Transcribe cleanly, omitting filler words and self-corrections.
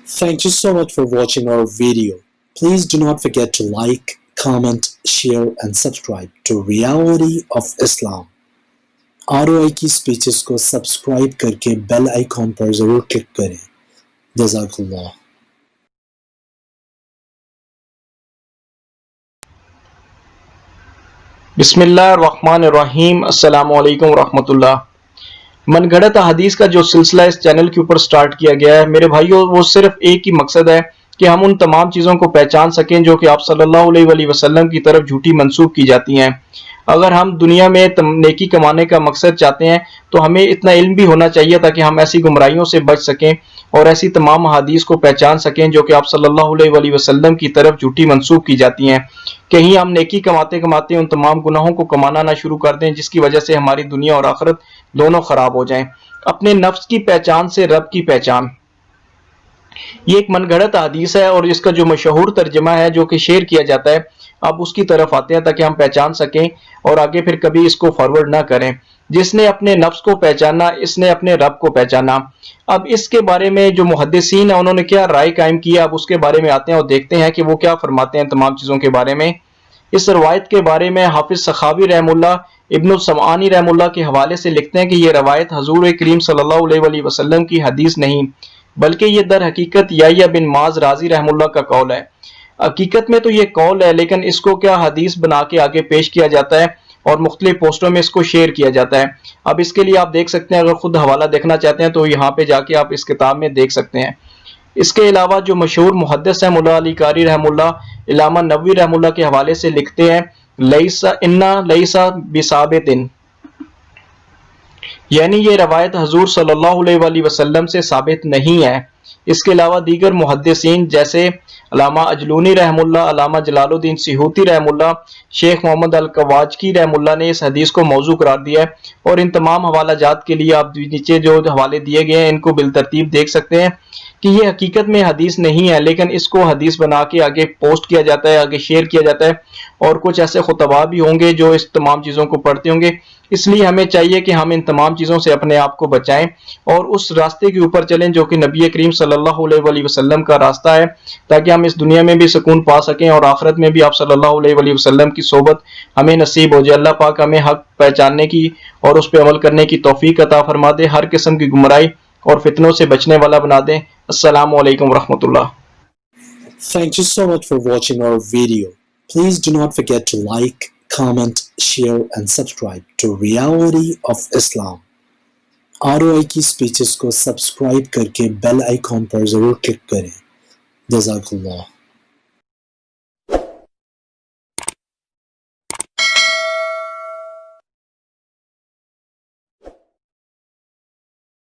Thank you so much for watching our video. Please do not forget to like, comment, share and subscribe to Reality of Islam. ROI की speeches को subscribe करके bell icon पर जरूर click करें। जज़ाकल्लाह। बिस्मिल्लाहिर्रहमानिर्रहीम। अस्सलामु अलैकुम वरहमतुल्लाह। मनगढ़ंत हदीस का जो सिलसिला इस चैनल के ऊपर स्टार्ट किया गया है मेरे भाइयों, वो सिर्फ एक ही मकसद है कि हम उन तमाम चीज़ों को पहचान सकें जो कि आप सल्लल्लाहु अलैहि वसल्लम की तरफ झूठी मंसूब की जाती हैं। अगर हम दुनिया में नेकी कमाने का मकसद चाहते हैं तो हमें इतना इल्म भी होना चाहिए ताकि हम ऐसी गुमराहियों से बच सकें और ऐसी तमाम हदीस को पहचान सकें जो कि आप सल्लल्लाहु अलैहि वसल्लम की तरफ झूठी मंसूब की जाती हैं। कहीं हम नेकी कमाते कमाते उन तमाम गुनाहों को कमाना ना शुरू कर दें जिसकी वजह से हमारी दुनिया और आखिरत दोनों खराब हो जाएं। अपने नफ्स की पहचान से रब की पहचान, ये एक मनगढ़ंत हदीस है और इसका जो मशहूर तर्जमा है जो कि शेयर किया जाता है, अब उसकी तरफ आते हैं ताकि हम पहचान सकें और आगे फिर कभी इसको फॉरवर्ड ना करें। जिसने अपने नफ्स को पहचाना इसने अपने रब को पहचाना। अब इसके बारे में जो मुहद्दिसीन है उन्होंने क्या राय कायम किया, अब उसके बारे में आते हैं और देखते हैं कि वो क्या फरमाते हैं तमाम चीज़ों के बारे में। इस रवायत के बारे में हाफिज सखावी रहमुल्लाह इब्नुल समआनी रहमुल्लाह के हवाले से लिखते हैं कि ये रवायत हजूर करीम सल्लल्लाहु अलैहि वसल्लम की हदीस नहीं बल्कि ये दर हकीकत याह्या बिन माज राजी रहमुल्लाह का कौल है। हकीकत में तो ये कौल है लेकिन इसको क्या हदीस बना के आगे पेश किया जाता है और मुख्तलिफ पोस्टों में इसको शेयर किया जाता है। अब इसके लिए आप देख सकते हैं, अगर खुद हवाला देखना चाहते हैं तो यहाँ पे जाके आप इस किताब में देख सकते हैं। इसके अलावा जो मशहूर मुहद्दिस है मुल्ला अली कारी रहमुल्लाह इलामा नबवी रहमुल्लाह के हवाले से लिखते हैं लईसा बिसाबितिन, यानी ये रवायत हजूर सल्लल्लाहु अलैहि वसल्लम से साबित नहीं है। इसके अलावा दीगर मुहद्दिसीन जैसे अलामा अजलूनी रहमुल्लाह, अलामा जलालुद्दीन सिहूती रहमुल्लाह, शेख मोहम्मद अल कवाजकी रहमुल्लाह ने इस हदीस को मौजू करार दिया है। और इन तमाम हवालाजात के लिए आप नीचे जो हवाले दिए गए हैं इनको बिलतरतीब देख सकते हैं कि ये हकीकत में हदीस नहीं है लेकिन इसको हदीस बना के आगे पोस्ट किया जाता है, आगे शेयर किया जाता है और कुछ ऐसे खुतबा भी होंगे जो इस तमाम चीज़ों को पढ़ते होंगे। इसलिए हमें चाहिए कि हम इन तमाम चीज़ों से अपने आप को बचाएं और उस रास्ते के ऊपर चलें जो कि नबी करीम सल्लल्लाहु अलैहि वसल्लम का रास्ता है, ताकि हम इस दुनिया में भी सुकून पा सकें और आखिरत में भी आप सल्लल्लाहु अलैहि वसल्लम की सोबत हमें नसीब हो जाए। अल्लाह पाक हमें हक पहचानने की और उस पर अमल करने की तौफीक अता फरमा दे, हर किस्म की गुमराही और फितनों से बचने वाला बना दें। अस्सलामु अलैकुम वरहमतुल्लाह। Thank you so much for watching our video. Please do not forget to like, comment, share and subscribe to Reality of Islam. ROI की स्पीचेस को सब्सक्राइब करके बेल आइकॉन पर जरूर क्लिक करें। जज़ाकल्लाह।